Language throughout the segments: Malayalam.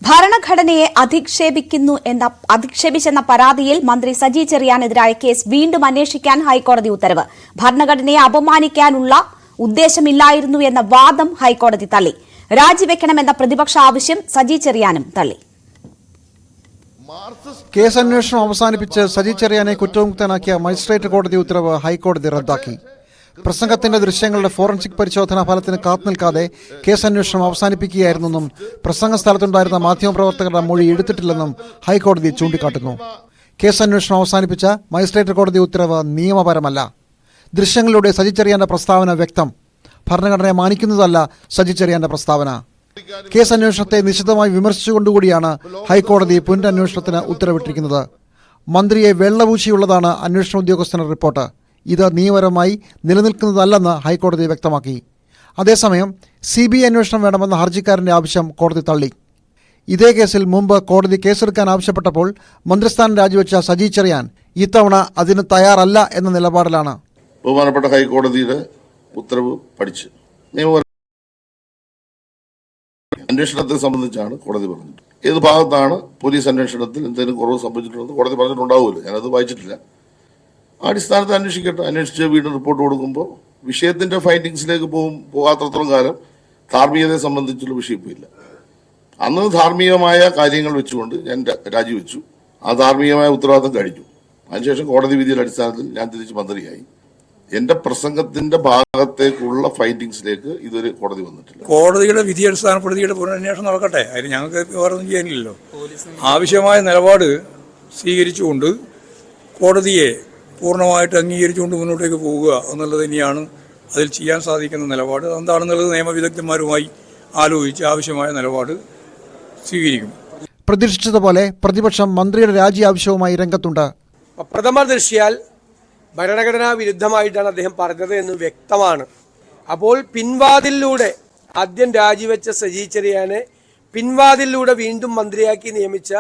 ഭരണഘടനയെ അധിക്ഷേപിച്ചെന്ന പരാതിയിൽ മന്ത്രി സജി ചെറിയാനെതിരായ കേസ് വീണ്ടും അന്വേഷിക്കാൻ ഹൈക്കോടതി ഉത്തരവ്. ഭരണഘടനയെ അപമാനിക്കാനുള്ള ഉദ്ദേശമില്ലായിരുന്നു എന്ന വാദം ഹൈക്കോടതി തള്ളി. രാജിവെക്കണമെന്ന പ്രതിപക്ഷ ആവശ്യം സജി ചെറിയാനും തള്ളി. കേസ് അന്വേഷണം അവസാനിപ്പിച്ച് സജി ചെറിയാനെ കുറ്റമുക്തനാക്കിയ മജിസ്ട്രേറ്റ് കോടതി ഉത്തരവ് ഹൈക്കോടതി റദ്ദാക്കി. പ്രസംഗത്തിന്റെ ദൃശ്യങ്ങളുടെ ഫോറൻസിക് പരിശോധനാ ഫലത്തിന് കാത്തുനിൽക്കാതെ കേസ് അന്വേഷണം അവസാനിപ്പിക്കുകയായിരുന്നെന്നും പ്രസംഗ സ്ഥലത്തുണ്ടായിരുന്ന മാധ്യമപ്രവർത്തകരുടെ മൊഴി എടുത്തിട്ടില്ലെന്നും ഹൈക്കോടതി ചൂണ്ടിക്കാട്ടുന്നു. കേസ് അന്വേഷണം അവസാനിപ്പിച്ച മജിസ്ട്രേറ്റ് കോടതി ഉത്തരവ് നിയമപരമല്ല. ദൃശ്യങ്ങളിലൂടെ സജി ചെറിയാന്റെ പ്രസ്താവന വ്യക്തം. ഭരണഘടനയെ മാനിക്കുന്നതല്ല സജി ചെറിയാന്റെ പ്രസ്താവന. കേസ് അന്വേഷണത്തെ നിശിതമായി വിമർശിച്ചുകൊണ്ടുകൂടിയാണ് ഹൈക്കോടതി പുനരന്വേഷണത്തിന് ഉത്തരവിട്ടിരിക്കുന്നത്. മന്ത്രിയെ വെള്ളപൂശിയുള്ളതാണ് അന്വേഷണ ഉദ്യോഗസ്ഥന്റെ റിപ്പോർട്ട്. ഇത് നിയമപരമായി നിലനിൽക്കുന്നതല്ലെന്ന് ഹൈക്കോടതി വ്യക്തമാക്കി. അതേസമയം CBI അന്വേഷണം വേണമെന്ന ഹർജിക്കാരന്റെ ആവശ്യം കോടതി തള്ളി. ഇതേ കേസിൽ മുമ്പ് കോടതി കേസെടുക്കാൻ ആവശ്യപ്പെട്ടപ്പോൾ മന്ത്രിസ്ഥാനം രാജിവെച്ച സജി ചെറിയാൻ ഇത്തവണ അതിന് തയ്യാറല്ല എന്ന നിലപാടിലാണ്. ബഹുമാനപ്പെട്ട ഹൈക്കോടതിയുടെ ഉത്തരവ് പഠിച്ച് അന്വേഷണത്തെ സംബന്ധിച്ചാണ് കോടതി പറഞ്ഞത്. ഏത് ഭാഗത്താണ് പോലീസ് അന്വേഷണത്തിൽ എന്തെങ്കിലും കുറവ് സംഭവിച്ചിട്ടുണ്ടെന്ന് കോടതി പറഞ്ഞിട്ടുണ്ടാവുമല്ലോ. ഞാനത് വായിച്ചിട്ടില്ല. ആ അടിസ്ഥാനത്തിൽ അന്വേഷിക്കട്ടെ. അന്വേഷിച്ച് വീണ്ടും റിപ്പോർട്ട് കൊടുക്കുമ്പോൾ വിഷയത്തിന്റെ ഫൈൻഡിങ്സിലേക്ക് പോകാത്തത്തോളം കാലം ധാർമ്മികതയെ സംബന്ധിച്ചുള്ള വിഷയമില്ല. അന്ന് ധാർമ്മികമായ കാര്യങ്ങൾ വെച്ചുകൊണ്ട് ഞാൻ രാജിവെച്ചു. ആ ധാർമ്മികമായ ഉത്തരവാദിത്തം കഴിഞ്ഞു. അതിനുശേഷം കോടതി വിധിയുടെ അടിസ്ഥാനത്തിൽ ഞാൻ തിരിച്ച് മന്ത്രിയായി. എന്റെ പ്രസംഗത്തിന്റെ ഭാഗത്തേക്കുള്ള ഫൈൻഡിങ്സിലേക്ക് ഇതുവരെ കോടതി വന്നിട്ടില്ല. കോടതിയുടെ വിധി അടിസ്ഥാനപ്പെടുത്തിയിട്ട് പുനരന്വേഷണം നടക്കട്ടെ. അതിന് ഞങ്ങൾക്ക് വേറൊന്നും ചെയ്യാനില്ലല്ലോ. ആവശ്യമായ നിലപാട് സ്വീകരിച്ചുകൊണ്ട് കോടതിയെ പൂർണ്ണമായിട്ട് അംഗീകരിച്ചുകൊണ്ട് മുന്നോട്ടേക്ക് പോവുക എന്നുള്ളത് തന്നെയാണ് അതിൽ ചെയ്യാൻ സാധിക്കുന്ന നിലപാട്. എന്താണെന്നുള്ളത് നിയമവിദഗ്ധന്മാരുമായി ആലോചിച്ച് ആവശ്യമായ നിലപാട് സ്വീകരിക്കും. പ്രതീക്ഷിച്ചതുപോലെ പ്രതിപക്ഷം മന്ത്രിയുടെ രാജി ആവശ്യവുമായി രംഗത്തുണ്ട്. പ്രഥമ ദൃഷ്ട്യാൽ ഭരണഘടനാ വിരുദ്ധമായിട്ടാണ് അദ്ദേഹം പറഞ്ഞത് എന്ന് വ്യക്തമാണ്. അപ്പോൾ പിൻവാതിലൂടെ ആദ്യം രാജിവെച്ച സജി ചെറിയാനെ പിൻവാതിലൂടെ വീണ്ടും മന്ത്രിയാക്കി നിയമിച്ച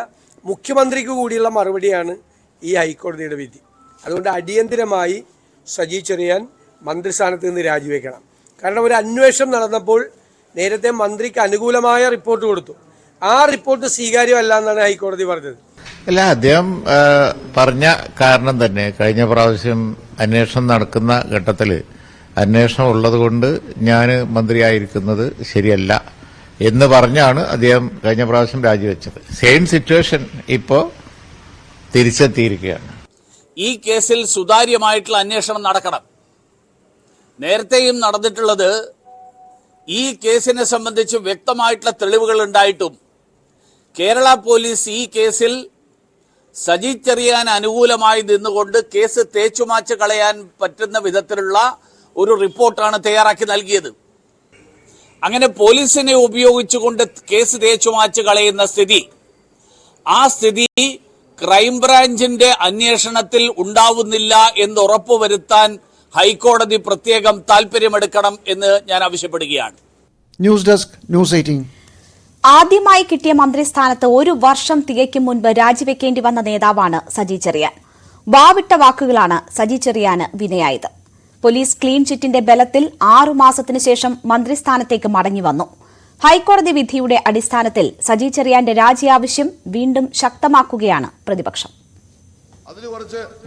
മുഖ്യമന്ത്രിക്ക് കൂടിയുള്ള മറുപടിയാണ് ഈ ഹൈക്കോടതിയുടെ വിധി. അതുകൊണ്ട് അടിയന്തിരമായി സജി ചെറിയാൻ മന്ത്രിസ്ഥാനത്ത് നിന്ന് രാജിവെക്കണം. കാരണം ഒരു അന്വേഷണം നടന്നപ്പോൾ നേരത്തെ മന്ത്രിക്ക് അനുകൂലമായ റിപ്പോർട്ട് കൊടുത്തു. ആ റിപ്പോർട്ട് സ്വീകാര്യമല്ല എന്നാണ് ഹൈക്കോടതി പറഞ്ഞത്. അല്ല, അദ്ദേഹം പറഞ്ഞ കാരണം തന്നെ കഴിഞ്ഞ പ്രാവശ്യം അന്വേഷണം നടക്കുന്ന ഘട്ടത്തിൽ അന്വേഷണം ഉള്ളത് കൊണ്ട് ഞാൻ മന്ത്രിയായിരിക്കുന്നത് ശരിയല്ല എന്ന് പറഞ്ഞാണ് അദ്ദേഹം കഴിഞ്ഞ പ്രാവശ്യം രാജിവെച്ചത്. സെയിം സിറ്റുവേഷൻ ഇപ്പോൾ തിരിച്ചെത്തിയിരിക്കുകയാണ്. ഈ കേസിൽ സുതാര്യമായിട്ടുള്ള അന്വേഷണം നടക്കണം. നേരത്തെയും നടന്നിട്ടുള്ളത് ഈ കേസിനെ സംബന്ധിച്ച് വ്യക്തമായിട്ടുള്ള തെളിവുകൾ ഉണ്ടായിട്ടും കേരള പോലീസ് ഈ കേസിൽ സജി ചെറിയാൻ അനുകൂലമായി നിന്നുകൊണ്ട് കേസ് തേച്ചുമാച്ച് കളയാൻ പറ്റുന്ന വിധത്തിലുള്ള ഒരു റിപ്പോർട്ടാണ് തയ്യാറാക്കി നൽകിയത്. അങ്ങനെ പോലീസിനെ ഉപയോഗിച്ചുകൊണ്ട് കേസ് തേച്ചുമാച്ച് കളയുന്ന സ്ഥിതി, ആ സ്ഥിതി ക്രൈംബ്രാഞ്ചിന്റെ അന്വേഷണത്തിൽ ഉണ്ടാവുന്നില്ല എന്ന് ഉറപ്പുവരുത്താൻ ഹൈക്കോടതി പ്രത്യേകം താൽപര്യമെടുക്കണം എന്ന് ഞാൻ ആവശ്യപ്പെടുകയാണ്. News desk, news 18. ആദ്യമായി കിട്ടിയ മന്ത്രിസ്ഥാനത്ത് 1 വർഷം തികയ്ക്കും മുൻപ് രാജിവെക്കേണ്ടി വന്ന നേതാവാണ് സജി ചെറിയാൻ. വാവിട്ട വാക്കുകളാണ് സജി ചെറിയാന് വിനയായത്. പോലീസ് ക്ലീൻ ചിറ്റിന്റെ ബലത്തിൽ 6 മാസത്തിനു ശേഷം മന്ത്രിസ്ഥാനത്തേക്ക് മടങ്ങി വന്നു. ഹൈക്കോടതി വിധിയുടെ അടിസ്ഥാനത്തിൽ സജി ചെറിയാന്റെ രാജി ആവശ്യം വീണ്ടും ശക്തമാക്കുകയാണ് പ്രതിപക്ഷം.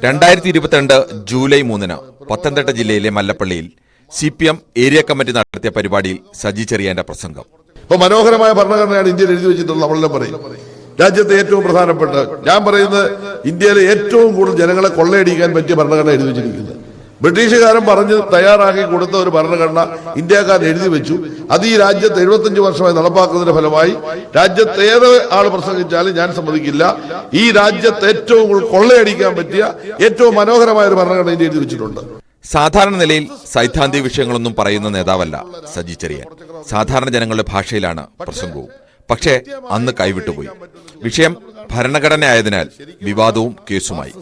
2022 ജൂലൈ 3 പത്തനംതിട്ട ജില്ലയിലെ മല്ലപ്പള്ളിയിൽ CPM ഏരിയ കമ്മിറ്റി നടത്തിയ പരിപാടിയിൽ സജി ചെറിയാന്റെ പ്രസംഗം. ഇപ്പൊ മനോഹരമായ ഭരണഘടനയാണ് ഇന്ത്യയിൽ എഴുതി വെച്ചിട്ടുള്ളത്. നമ്മളെല്ലാം പറയും രാജ്യത്തെ ഏറ്റവും പ്രധാനപ്പെട്ട, ഞാൻ പറയുന്നത് ഇന്ത്യയിലെ ഏറ്റവും കൂടുതൽ ജനങ്ങളെ കൊള്ളയടിക്കാൻ പറ്റിയ ഭരണഘടന എഴുതി വെച്ചിരിക്കുന്നത്. ബ്രിട്ടീഷുകാരൻ പറഞ്ഞ് തയ്യാറാക്കി കൊടുത്ത ഒരു ഭരണഘടന ഇന്ത്യക്കാരൻ എഴുതി വെച്ചു. അത് ഈ രാജ്യത്ത് 75 വർഷമായി നടപ്പാക്കുന്നതിന്റെ ഫലമായി രാജ്യത്ത് ഏത് ആൾ പ്രസംഗിച്ചാലും ഞാൻ സമ്മതിക്കില്ല. ഈ രാജ്യത്ത് ഏറ്റവും കൂടുതൽ കൊള്ളയടിക്കാൻ പറ്റിയ ഏറ്റവും മനോഹരമായ ഒരു ഭരണഘടന ഇന്ത്യ എഴുതി വെച്ചിട്ടുണ്ട്. സാധാരണ നിലയിൽ സൈദ്ധാന്തിക വിഷയങ്ങളൊന്നും പറയുന്ന നേതാവല്ല സജി ചെറിയാൻ. സാധാരണ ജനങ്ങളുടെ ഭാഷയിലാണ് പ്രസംഗവും. പക്ഷേ അന്ന് കൈവിട്ടുപോയി. വിഷയം ഭരണഘടന ആയതിനാൽ വിവാദവും കേസുമായി.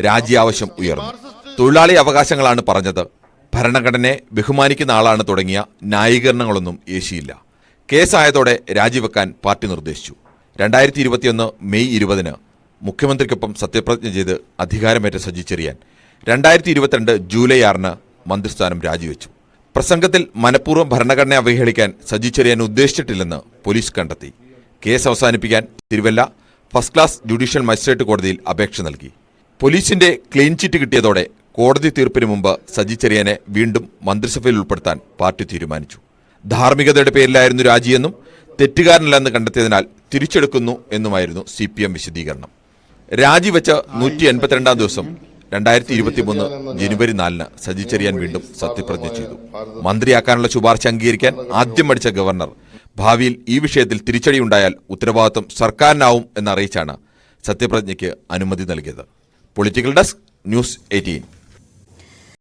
രാജി ആവശ്യം ഉയർന്നു. തൊഴിലാളി അവകാശങ്ങളാണ് പറഞ്ഞത്. ഭരണഘടനയെ ബഹുമാനിക്കുന്ന ആളാണ് തുടങ്ങിയ ന്യായീകരണങ്ങളൊന്നും ഏശിയില്ല. കേസായതോടെ രാജിവെക്കാൻ പാർട്ടി നിർദ്ദേശിച്ചു. 2021 മെയ് 20 മുഖ്യമന്ത്രിക്കൊപ്പം സത്യപ്രതിജ്ഞ ചെയ്ത് അധികാരമേറ്റ സജി ചെറിയാൻ 2022 ജൂലൈ 6 മന്ത്രിസ്ഥാനം രാജിവെച്ചു. പ്രസംഗത്തിൽ മനഃപൂർവ്വം ഭരണഘടനയെ അവഹേളിക്കാൻ സജി ചെറിയാൻ ഉദ്ദേശിച്ചിട്ടില്ലെന്ന് പോലീസ് കണ്ടെത്തി. കേസ് അവസാനിപ്പിക്കാൻ Thiruvalla first class judicial magistrate കോടതിയിൽ അപേക്ഷ നൽകി. പോലീസിന്റെ ക്ലീൻ ചിറ്റ് കിട്ടിയതോടെ കോടതി തീർപ്പിന് മുമ്പ് സജി ചെറിയാനെ വീണ്ടും മന്ത്രിസഭയിൽ ഉൾപ്പെടുത്താൻ പാർട്ടി തീരുമാനിച്ചു. ധാർമ്മികതയുടെ പേരിലായിരുന്നു രാജിയെന്നും തെറ്റുകാരനല്ലെന്ന് കണ്ടെത്തിയതിനാൽ തിരിച്ചെടുക്കുന്നു എന്നുമായിരുന്നു CPM വിശദീകരണം. രാജിവെച്ച 182-ാം ദിവസം 2023 ജനുവരി 4-ന് സജി ചെറിയാൻ വീണ്ടും സത്യപ്രതിജ്ഞ ചെയ്തു. മന്ത്രിയാക്കാനുള്ള ശുപാർശ അംഗീകരിക്കാൻ ആദ്യം മടിച്ച ഗവർണർ ഭാവിയിൽ ഈ വിഷയത്തിൽ തിരിച്ചടിയുണ്ടായാൽ ഉത്തരവാദിത്വം സർക്കാരിനാവും എന്നറിയിച്ചാണ് സത്യപ്രതിജ്ഞയ്ക്ക് അനുമതി നൽകിയത്. Political desk, news 18.